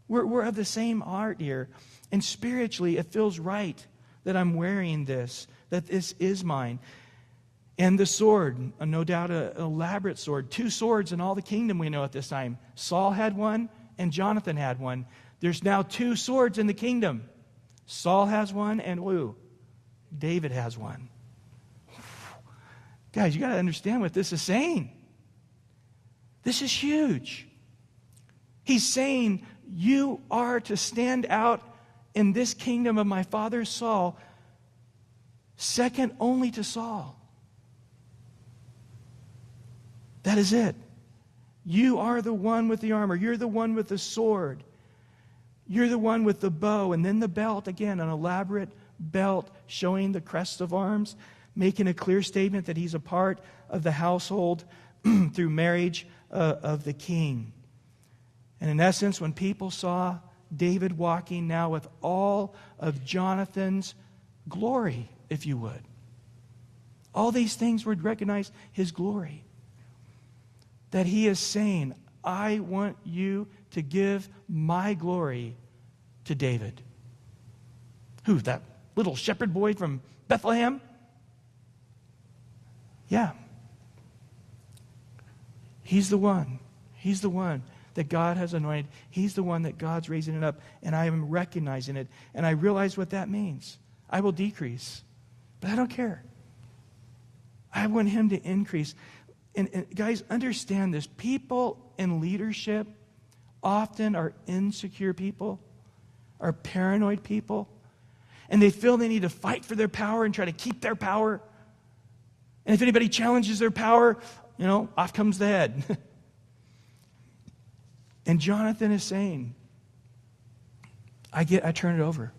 We're of the same heart here. And spiritually, it feels right that I'm wearing this, that this is mine. And the sword, no doubt an elaborate sword. 2 swords in all the kingdom we know at this time. Saul had one, and Jonathan had one. There's now 2 swords in the kingdom. Saul has one, and David has one. Guys, you got to understand what this is saying. This is huge. He's saying, you are to stand out in this kingdom of my father Saul, second only to Saul. That is it. You are the one with the armor. You're the one with the sword. You're the one with the bow. And then the belt, again, an elaborate belt showing the crest of arms, making a clear statement that he's a part of the household through marriage of the king. And in essence, when people saw David walking now with all of Jonathan's glory, if you would, all these things would recognize his glory. That he is saying, I want you to give my glory to David. Who, that little shepherd boy from Bethlehem? Yeah. He's the one. He's the one that God has anointed. He's the one that God's raising it up. And I am recognizing it. And I realize what that means. I will decrease. But I don't care. I want him to increase. And guys, understand this. People in leadership often are insecure people, are paranoid people. And they feel they need to fight for their power and try to keep their power. And if anybody challenges their power, off comes the head. And Jonathan is saying, I turn it over.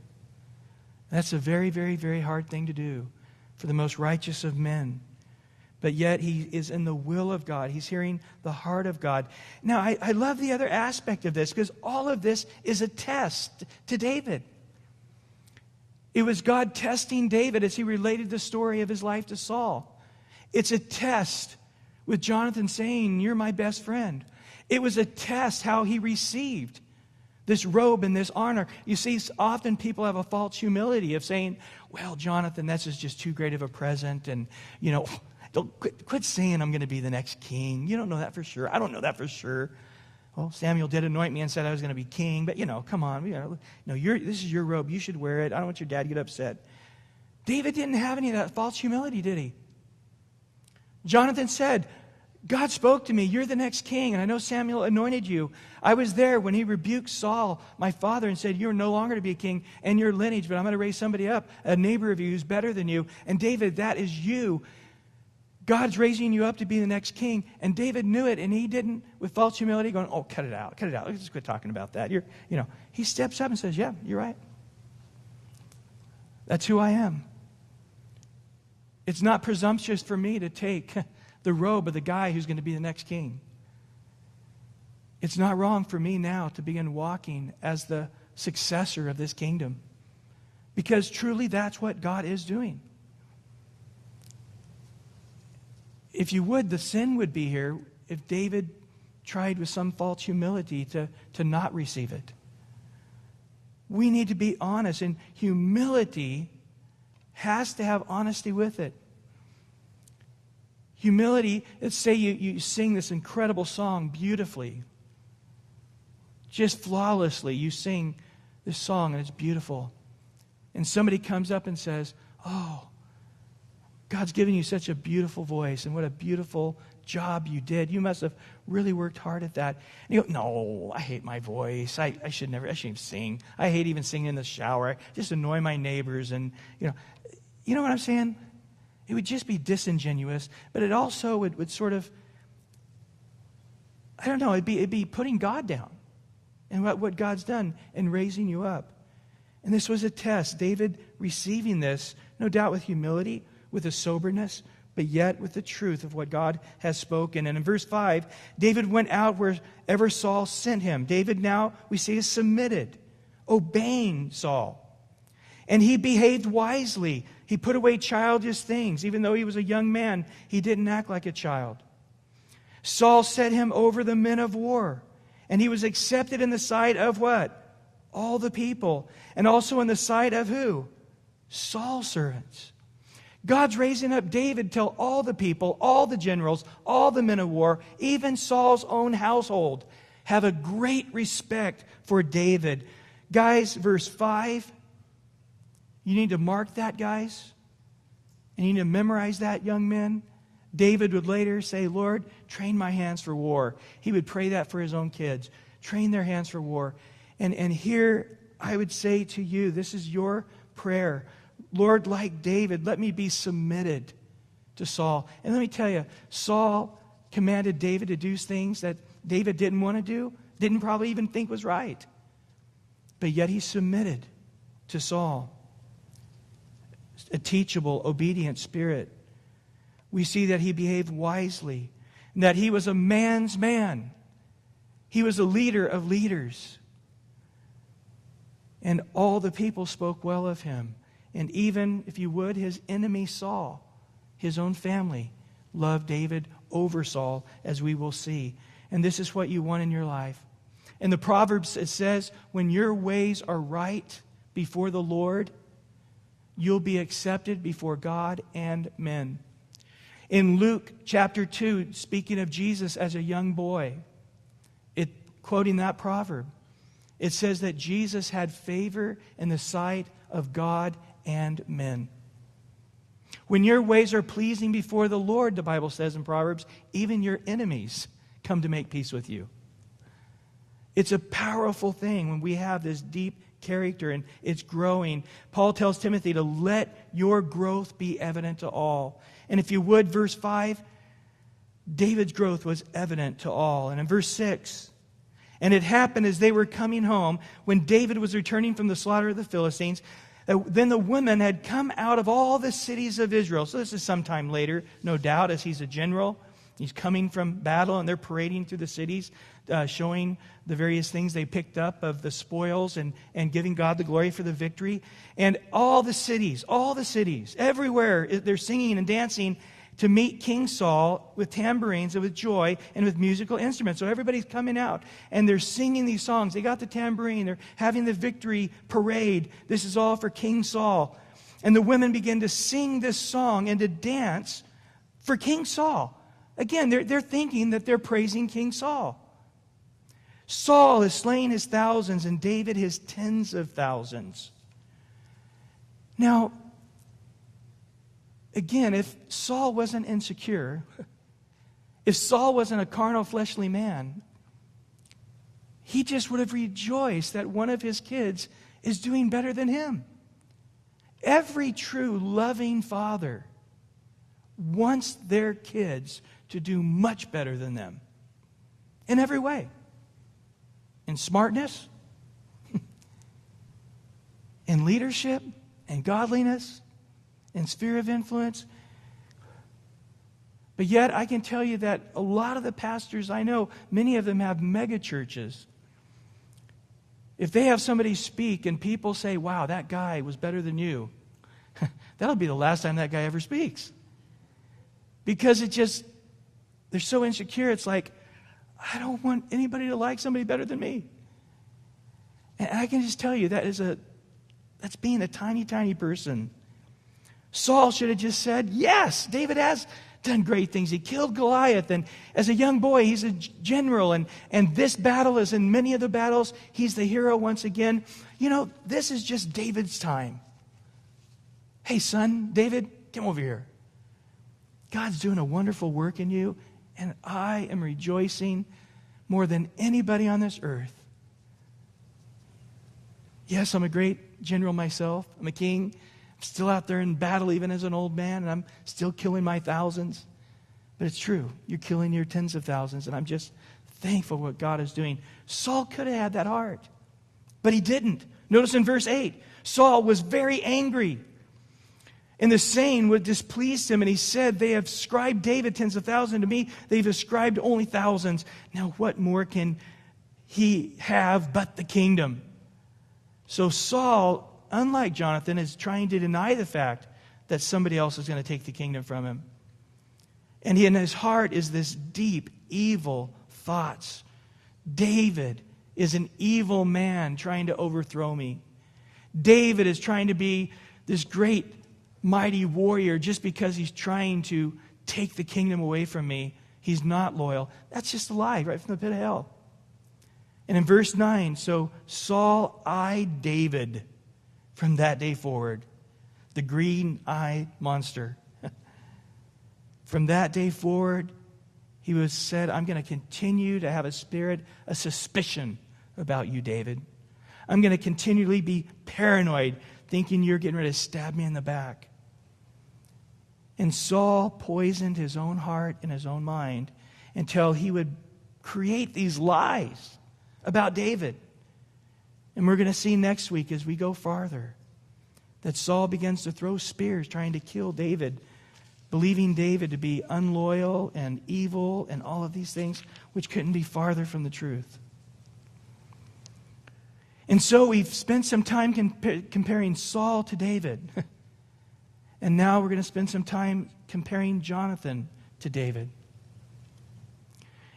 That's a very, very, very hard thing to do for the most righteous of men. But yet he is in the will of God. He's hearing the heart of God. Now, I love the other aspect of this, because all of this is a test to David. It was God testing David as he related the story of his life to Saul. It's a test with Jonathan saying, you're my best friend. It was a test how he received this robe and this honor. You see, often people have a false humility of saying, well, Jonathan, this is just too great of a present. And, don't quit saying I'm going to be the next king. You don't know that for sure. I don't know that for sure. Well, Samuel did anoint me and said I was going to be king. But, come on. This is your robe. You should wear it. I don't want your dad to get upset. David didn't have any of that false humility, did he? Jonathan said, God spoke to me, you're the next king, and I know Samuel anointed you. I was there when he rebuked Saul, my father, and said, you're no longer to be a king and your lineage, but I'm going to raise somebody up, a neighbor of you who's better than you. And David, that is you. God's raising you up to be the next king. And David knew it, and he didn't, with false humility, going, oh, cut it out. Let's just quit talking about that. He steps up and says, yeah, you're right. That's who I am. It's not presumptuous for me to take the robe of the guy who's going to be the next king. It's not wrong for me now to begin walking as the successor of this kingdom, because truly that's what God is doing. If you would, the sin would be here if David tried with some false humility to not receive it. We need to be honest, and humility has to have honesty with it. Humility, let's say you sing this incredible song beautifully. Just flawlessly, you sing this song and it's beautiful. And somebody comes up and says, oh, God's given you such a beautiful voice, and what a beautiful job you did. You must have really worked hard at that. And you go, no, I hate my voice. I shouldn't even sing. I hate even singing in the shower. I just annoy my neighbors. And, you know what I'm saying? It would just be disingenuous, but it also would sort of, I don't know, it'd be putting God down and what God's done in raising you up. And this was a test. David receiving this, no doubt with humility, with a soberness, but yet with the truth of what God has spoken. And in verse 5, David went out wherever Saul sent him. David now, we see, is submitted, obeying Saul. And he behaved wisely. He put away childish things. Even though he was a young man, he didn't act like a child. Saul set him over the men of war. And he was accepted in the sight of what? All the people. And also in the sight of who? Saul's servants. God's raising up David till all the people, all the generals, all the men of war, even Saul's own household, have a great respect for David. Guys, verse 5, you need to mark that, guys. And you need to memorize that, young men. David would later say, Lord, train my hands for war. He would pray that for his own kids. Train their hands for war. And here I would say to you, this is your prayer. Lord, like David, let me be submitted to Saul. And let me tell you, Saul commanded David to do things that David didn't want to do, didn't probably even think was right. But yet he submitted to Saul. A teachable, obedient spirit. We see that he behaved wisely, and that he was a man's man. He was a leader of leaders. And all the people spoke well of him. And even, if you would, his enemy Saul, his own family, loved David over Saul, as we will see. And this is what you want in your life. In the Proverbs, it says, when your ways are right before the Lord, you'll be accepted before God and men. In Luke chapter 2, speaking of Jesus as a young boy, quoting that proverb, it says that Jesus had favor in the sight of God and men. When your ways are pleasing before the Lord, the Bible says in Proverbs, even your enemies come to make peace with you. It's a powerful thing when we have this deep character and it's growing. Paul tells Timothy to let your growth be evident to all. And if you would, verse 5, David's growth was evident to all. And in verse 6, and it happened as they were coming home, when David was returning from the slaughter of the Philistines, then the women had come out of all the cities of Israel. So this is sometime later, no doubt, as he's a general. He's coming from battle, and they're parading through the cities, showing the various things they picked up of the spoils and giving God the glory for the victory. And all the cities, everywhere, they're singing and dancing to meet King Saul with tambourines and with joy and with musical instruments. So everybody's coming out, and they're singing these songs. They got the tambourine. They're having the victory parade. This is all for King Saul. And the women begin to sing this song and to dance for King Saul. Again, they're thinking that they're praising King Saul. Saul is slaying his thousands and David his tens of thousands. Now, again, if Saul wasn't insecure If Saul wasn't a carnal, fleshly man, he just would have rejoiced that one of his kids is doing better than him. Every true, loving father wants their kids to do much better than them in every way. In smartness, in leadership, in godliness, in sphere of influence. But yet, I can tell you that a lot of the pastors I know, many of them have mega churches. If they have somebody speak and people say, wow, that guy was better than you, that'll be the last time that guy ever speaks. Because they're so insecure, it's like, I don't want anybody to like somebody better than me. And I can just tell you, that's being a tiny, tiny person. Saul should have just said, yes, David has done great things. He killed Goliath, and as a young boy, he's a general, and this battle is in many of the battles. He's the hero once again. You know, this is just David's time. Hey, son, David, come over here. God's doing a wonderful work in you, and I am rejoicing more than anybody on this earth. Yes, I'm a great general myself. I'm a king. I'm still out there in battle even as an old man, and I'm still killing my thousands. But it's true. You're killing your tens of thousands, and I'm just thankful for what God is doing. Saul could have had that heart, but he didn't. Notice in verse 8, Saul was very angry. And the saying would displease him, and he said, they have ascribed David tens of thousands to me. They've ascribed only thousands. Now what more can he have but the kingdom? So Saul, unlike Jonathan, is trying to deny the fact that somebody else is going to take the kingdom from him. And in his heart is this deep, evil thoughts. David is an evil man trying to overthrow me. David is trying to be this great, mighty warrior just because he's trying to take the kingdom away from me. He's not loyal. That's just a lie right from the pit of hell. And in verse 9, so Saul eyed David from that day forward, the green-eyed monster. From that day forward, he was said, I'm going to continue to have a suspicion about you, David. I'm going to continually be paranoid, thinking you're getting ready to stab me in the back. And Saul poisoned his own heart and his own mind until he would create these lies about David. And we're going to see next week as we go farther that Saul begins to throw spears trying to kill David, believing David to be unloyal and evil and all of these things, which couldn't be farther from the truth. And so we've spent some time comparing Saul to David. And now we're going to spend some time comparing Jonathan to David.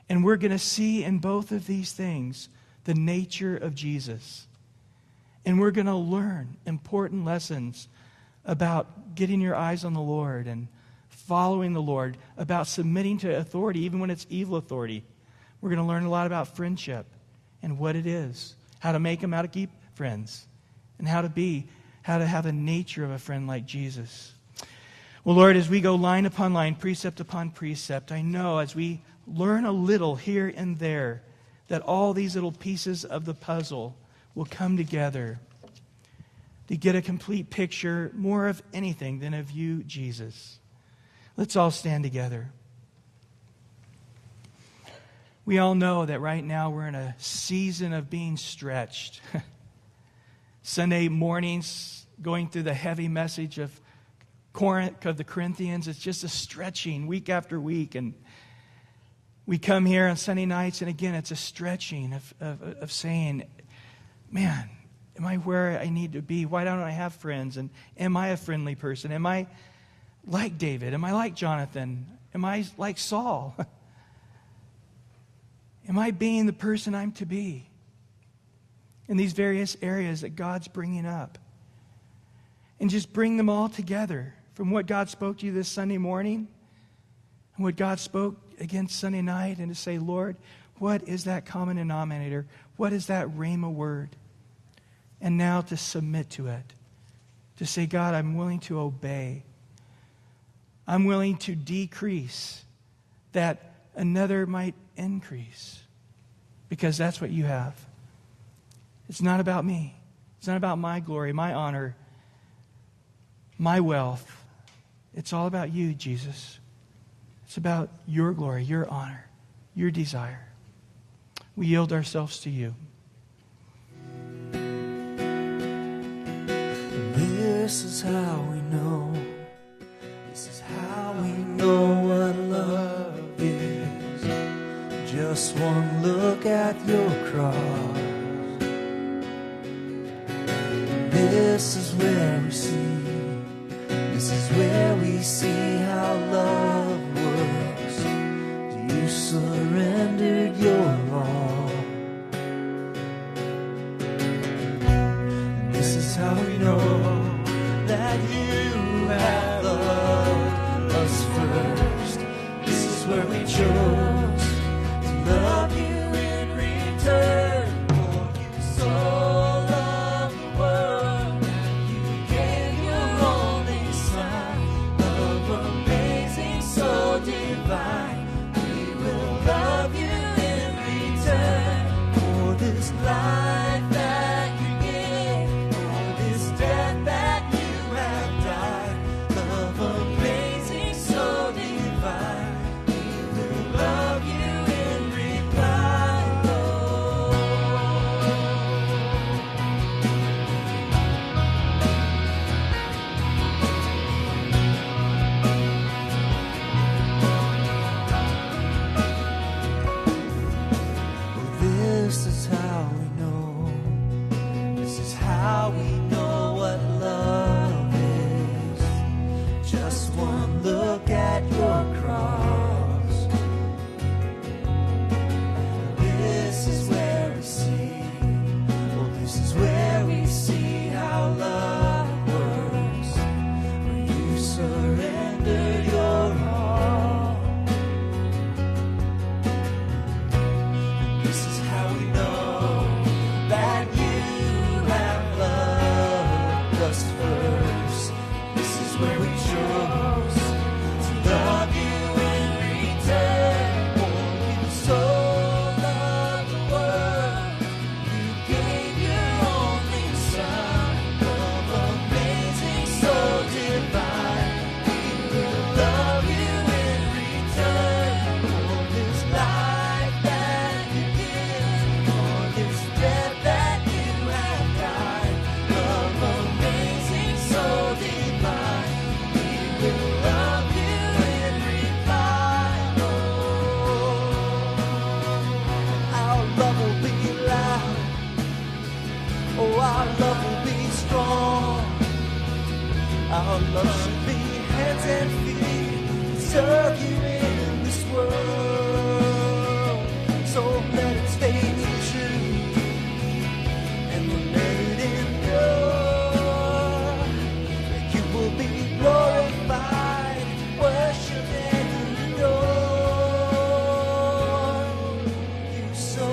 And we're going to see in both of these things the nature of Jesus. And we're going to learn important lessons about getting your eyes on the Lord and following the Lord, about submitting to authority, even when it's evil authority. We're going to learn a lot about friendship and what it is, how to make them, how to keep friends, and how to have the nature of a friend like Jesus. Well, Lord, as we go line upon line, precept upon precept, I know as we learn a little here and there, that all these little pieces of the puzzle will come together to get a complete picture, more of anything than of you, Jesus. Let's all stand together. We all know that right now we're in a season of being stretched. Sunday mornings, going through the heavy message of the Corinthians, it's just a stretching week after week. And we come here on Sunday nights, and again, it's a stretching of saying, man, am I where I need to be? Why don't I have friends? And am I a friendly person? Am I like David? Am I like Jonathan? Am I like Saul? Am I being the person I'm to be in these various areas that God's bringing up? And just bring them all together from what God spoke to you this Sunday morning and what God spoke again Sunday night, and to say, Lord, what is that common denominator? What is that rhema word? And now to submit to it. To say, God, I'm willing to obey. I'm willing to decrease that another might increase. Because that's what you have. It's not about me. It's not about my glory, my honor, my wealth. It's all about you, Jesus. It's about your glory, your honor, your desire. We yield ourselves to you. This is how we know. This is how we know what love is. Just one look at your cross. This is where we see. This is where we see how love works. You surrendered your all. This is how we know that you have loved us first. This is where we chose to love you in return. For you so loved the world that you gave your only Son. Love amazing, so divine. We will love you in return for this life that you gave, for this death that you have died. Love amazing, so divine. We will love you in reply, Lord. Oh, this is how we know. This is how we know what love is. Just one look at your cross. This is where we see. Oh, this is where we see how love works. Where you surrender your all. This is how we know that you have loved us first. This is where we chose to love you in return. For you so loved the world, you gave your only Son. Love amazing, so divine. We will love you in return for this life that you give, for this death that you have died. Love amazing, so divine. We will love you in reply, Lord. Our love will be loud. Oh, our love will be strong. Our love should be hands and feet. Serve you in this world. So let it stay true and let it endure. You will be glorified, worship and adored. You so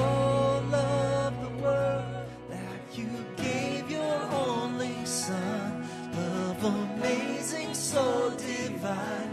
loved the world that you gave your only Son. Love amazing, so divine.